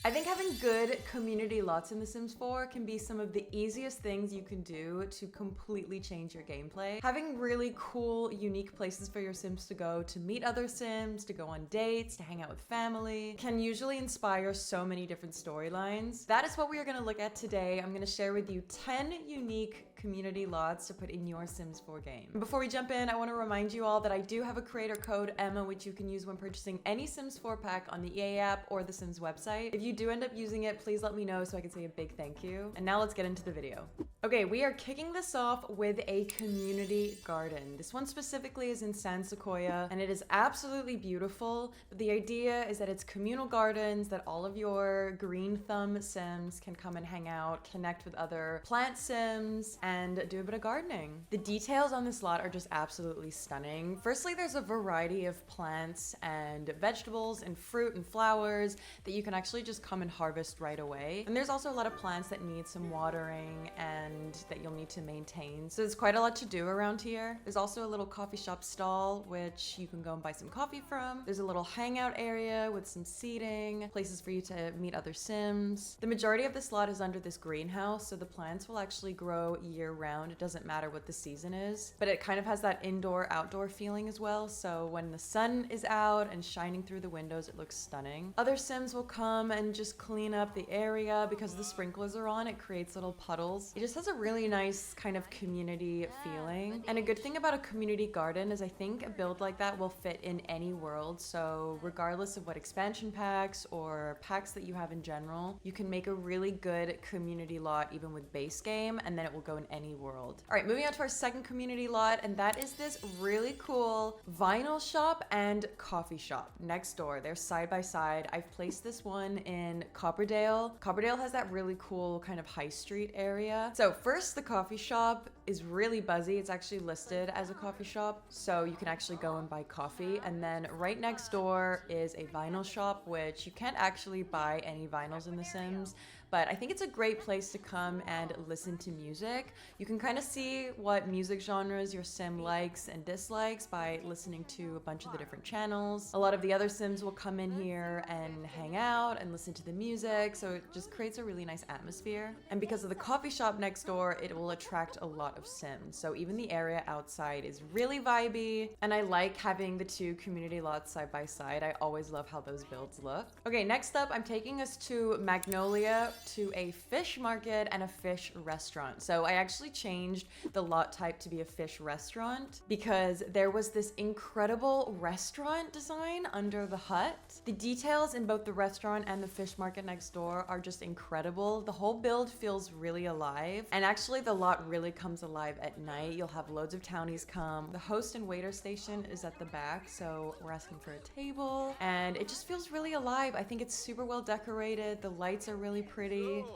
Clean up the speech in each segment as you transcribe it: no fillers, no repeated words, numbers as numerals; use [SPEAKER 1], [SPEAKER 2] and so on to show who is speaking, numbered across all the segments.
[SPEAKER 1] I think having good community lots in The Sims 4 can be some of the easiest things you can do to completely change your gameplay. Having really cool, unique places for your Sims to go to meet other Sims, to go on dates, to hang out with family, can usually inspire so many different storylines. That is what we are going to look at today. I'm going to share with you 10 unique community lots to put in your Sims 4 game. Before we jump in, I want to remind you all that I do have a creator code, Emma, which you can use when purchasing any Sims 4 pack on the EA app or the Sims website. If you do end up using it, please let me know so I can say a big thank you. And now let's get into the video. Okay, we are kicking this off with a community garden. This one specifically is in San Sequoia, and it is absolutely beautiful. But the idea is that it's communal gardens that all of your green thumb Sims can come and hang out, connect with other plant Sims, and do a bit of gardening. The details on this lot are just absolutely stunning. Firstly, there's a variety of plants and vegetables and fruit and flowers that you can actually just come and harvest right away. And there's also a lot of plants that need some watering and that you'll need to maintain. So there's quite a lot to do around here. There's also a little coffee shop stall, which you can go and buy some coffee from. There's a little hangout area with some seating, places for you to meet other Sims. The majority of this lot is under this greenhouse, so the plants will actually grow year round. It doesn't matter what the season is, but it kind of has that indoor-outdoor feeling as well. So when the sun is out and shining through the windows, it looks stunning. Other Sims will come and just clean up the area because the sprinklers are on. It creates little puddles. It just has a really nice kind of community feeling. And a good thing about a community garden is I think a build like that will fit in any world. So regardless of what expansion packs or packs that you have in general, you can make a really good community lot even with base game, and then it will go in any world. All right, moving on to our second community lot, and that is this really cool vinyl shop and coffee shop next door. They're side by side. I've placed this one in Copperdale. Copperdale has that really cool kind of high street area. So first, the coffee shop is really buzzy. It's actually listed as a coffee shop, so you can actually go and buy coffee. And then right next door is a vinyl shop, which you can't actually buy any vinyls in The Sims, but I think it's a great place to come and listen to music. You can kind of see what music genres your Sim likes and dislikes by listening to a bunch of the different channels. A lot of the other Sims will come in here and hang out and listen to the music, so it just creates a really nice atmosphere. And because of the coffee shop next door, it will attract a lot of Sims. So even the area outside is really vibey, and I like having the two community lots side by side. I always love how those builds look. Okay, next up, I'm taking us to Magnolia, to a fish market and a fish restaurant. So I actually changed the lot type to be a fish restaurant because there was this incredible restaurant design under the hut. The details in both the restaurant and the fish market next door are just incredible. The whole build feels really alive, and actually the lot really comes alive at night. You'll have loads of townies come. The host and waiter station is at the back, so we're asking for a table, and it just feels really alive. I think it's super well decorated. The lights are really pretty.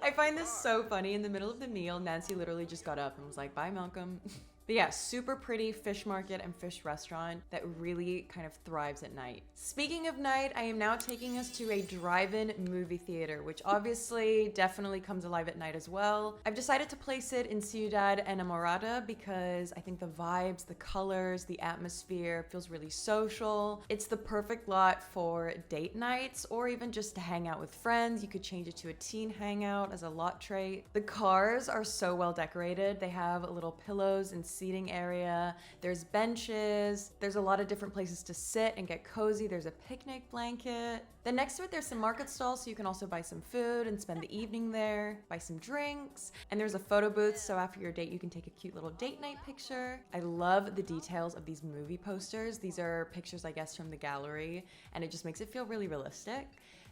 [SPEAKER 1] I find this so funny. In the middle of the meal, Nancy literally just got up and was like, "Bye, Malcolm." But yeah, super pretty fish market and fish restaurant that really kind of thrives at night. Speaking of night, I am now taking us to a drive-in movie theater, which obviously definitely comes alive at night as well. I've decided to place it in Ciudad Enamorada because I think the vibes, the colors, the atmosphere feels really social. It's the perfect lot for date nights or even just to hang out with friends. You could change it to a teen hangout as a lot trait. The cars are so well decorated. They have little pillows and seating area. There's benches. There's a lot of different places to sit and get cozy. There's a picnic blanket. Then next to it, there's some market stalls, so you can also buy some food and spend the evening there, buy some drinks. And there's a photo booth, so after your date, you can take a cute little date night picture. I love the details of these movie posters. These are pictures, I guess, from the gallery, and it just makes it feel really realistic.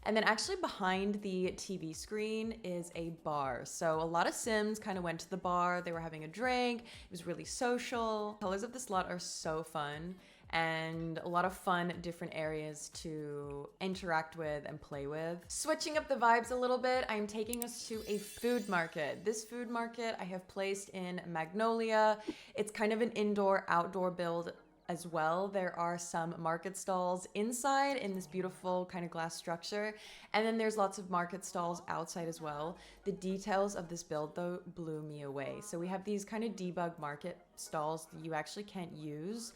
[SPEAKER 1] And then actually behind the TV screen is a bar. So a lot of Sims kind of went to the bar. They were having a drink. It was really social. Colors of this lot are so fun, and a lot of fun different areas to interact with and play with. Switching up the vibes a little bit, I'm taking us to a food market. This food market I have placed in Magnolia. It's kind of an indoor-outdoor build as well. There are some market stalls inside in this beautiful kind of glass structure, and then there's lots of market stalls outside as well. The details of this build though blew me away. So we have these kind of debug market stalls that you actually can't use,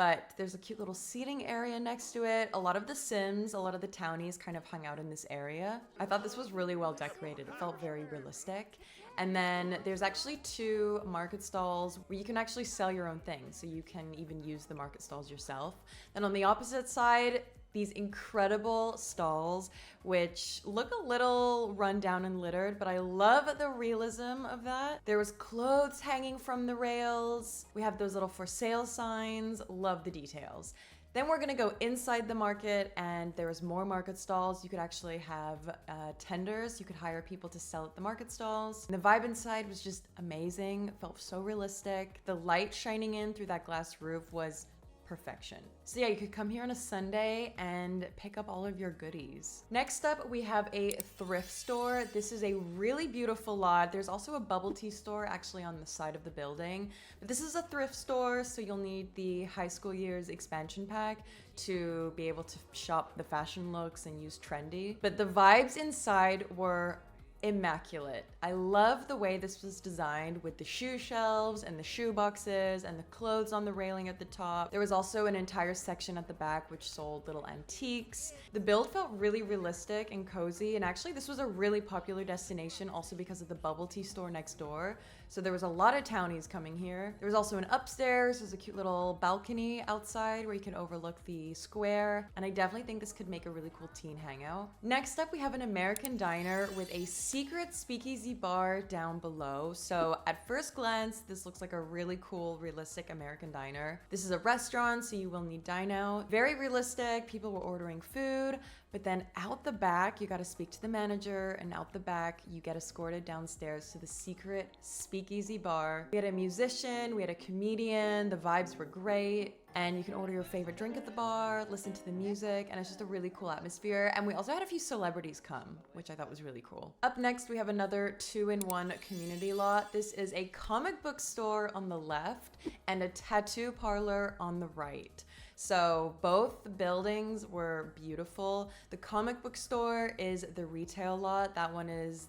[SPEAKER 1] but there's a cute little seating area next to it. A lot of the Sims, a lot of the townies kind of hung out in this area. I thought this was really well decorated. It felt very realistic. And then there's actually 2 market stalls where you can actually sell your own things. So you can even use the market stalls yourself. Then on the opposite side, these incredible stalls, which look a little run down and littered, but I love the realism of that. There was clothes hanging from the rails. We have those little for sale signs. Love the details. Then we're gonna go inside the market, and there was more market stalls. You could actually have tenders. You could hire people to sell at the market stalls. And the vibe inside was just amazing. It felt so realistic. The light shining in through that glass roof was perfection. So yeah, you could come here on a Sunday and pick up all of your goodies. Next up, we have a thrift store. This is a really beautiful lot. There's also a bubble tea store actually on the side of the building. But this is a thrift store, so you'll need the high school years expansion pack to be able to shop the fashion looks and use trendy. But the vibes inside were immaculate. I love the way this was designed with the shoe shelves and the shoe boxes and the clothes on the railing at the top. There was also an entire section at the back which sold little antiques. The build felt really realistic and cozy, and actually this was a really popular destination also because of the bubble tea store next door. So there was a lot of townies coming here. There was also an upstairs. There's a cute little balcony outside where you can overlook the square. And I definitely think this could make a really cool teen hangout. Next up, we have an American diner with a secret speakeasy bar down below. So at first glance, this looks like a really cool, realistic American diner. This is a restaurant, so you will need dine out. Very realistic. People were ordering food. But then out the back, you got to speak to the manager, and out the back, you get escorted downstairs to the secret speakeasy bar. We had a musician, we had a comedian, the vibes were great, and you can order your favorite drink at the bar, listen to the music, and it's just a really cool atmosphere. And we also had a few celebrities come, which I thought was really cool. Up next, we have another 2-in-1 community lot. This is a comic book store on the left and a tattoo parlor on the right. So both buildings were beautiful. The comic book store is the retail lot. That one is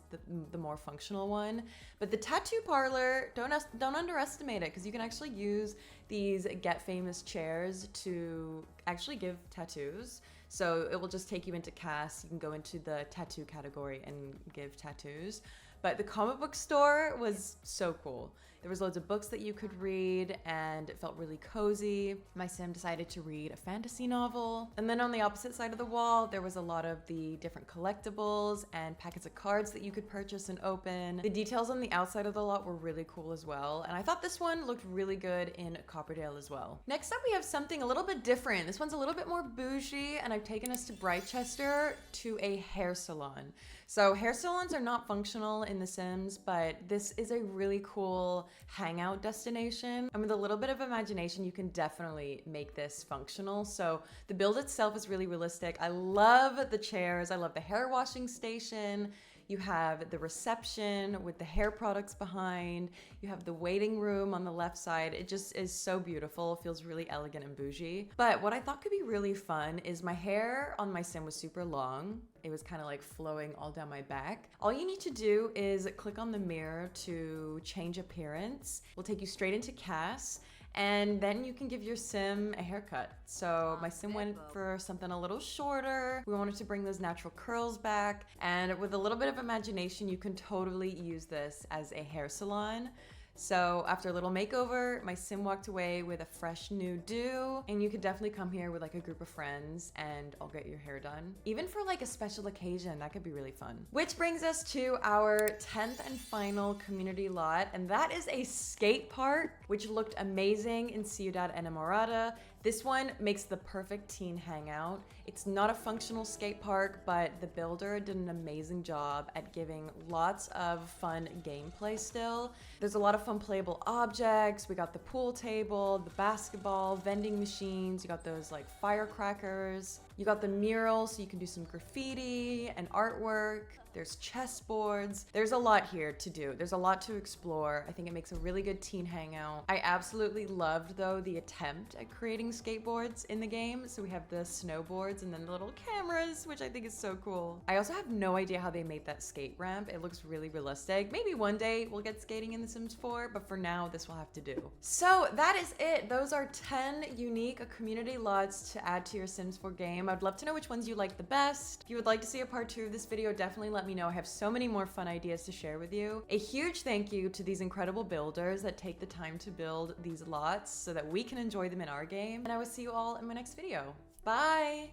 [SPEAKER 1] the more functional one. But the tattoo parlor, don't underestimate it, because you can actually use these Get Famous chairs to actually give tattoos. So it will just take you into CAS. You can go into the tattoo category and give tattoos. But the comic book store was so cool. There was loads of books that you could read, and it felt really cozy. My sim decided to read a fantasy novel. And then on the opposite side of the wall, there was a lot of the different collectibles and packets of cards that you could purchase and open. The details on the outside of the lot were really cool as well. And I thought this one looked really good in Copperdale as well. Next up, we have something a little bit different. This one's a little bit more bougie, and I've taken us to Brightchester to a hair salon. So hair salons are not functional in The Sims, but this is a really cool hangout destination. And with a little bit of imagination, you can definitely make this functional. So the build itself is really realistic. I love the chairs. I love the hair washing station. You have the reception with the hair products behind. You have the waiting room on the left side. It just is so beautiful. It feels really elegant and bougie. But what I thought could be really fun is my hair on my sim was super long. It was kind of like flowing all down my back. All you need to do is click on the mirror to change appearance. We'll take you straight into CAS. And then you can give your sim a haircut. So my sim went for something a little shorter. We wanted to bring those natural curls back. And with a little bit of imagination, you can totally use this as a hair salon. So after a little makeover, my sim walked away with a fresh new do, and you could definitely come here with like a group of friends and all get your hair done. Even for like a special occasion, that could be really fun. Which brings us to our 10th and final community lot, and that is a skate park, which looked amazing in Ciudad Enamorada. This one makes the perfect teen hangout. It's not a functional skate park, but the builder did an amazing job at giving lots of fun gameplay still. There's a lot of fun playable objects. We got the pool table, the basketball, vending machines. You got those like firecrackers. You got the mural, so you can do some graffiti and artwork. There's chessboards. There's a lot here to do. There's a lot to explore. I think it makes a really good teen hangout. I absolutely loved, though, the attempt at creating skateboards in the game. So we have the snowboards and then the little cameras, which I think is so cool. I also have no idea how they made that skate ramp. It looks really realistic. Maybe one day we'll get skating in The Sims 4, but for now, this will have to do. So that is it. Those are 10 unique community lots to add to your Sims 4 game. I'd love to know which ones you like the best. If you would like to see a part 2 of this video, definitely let me know. I have so many more fun ideas to share with you. A huge thank you to these incredible builders that take the time to build these lots so that we can enjoy them in our game. And I will see you all in my next video. Bye!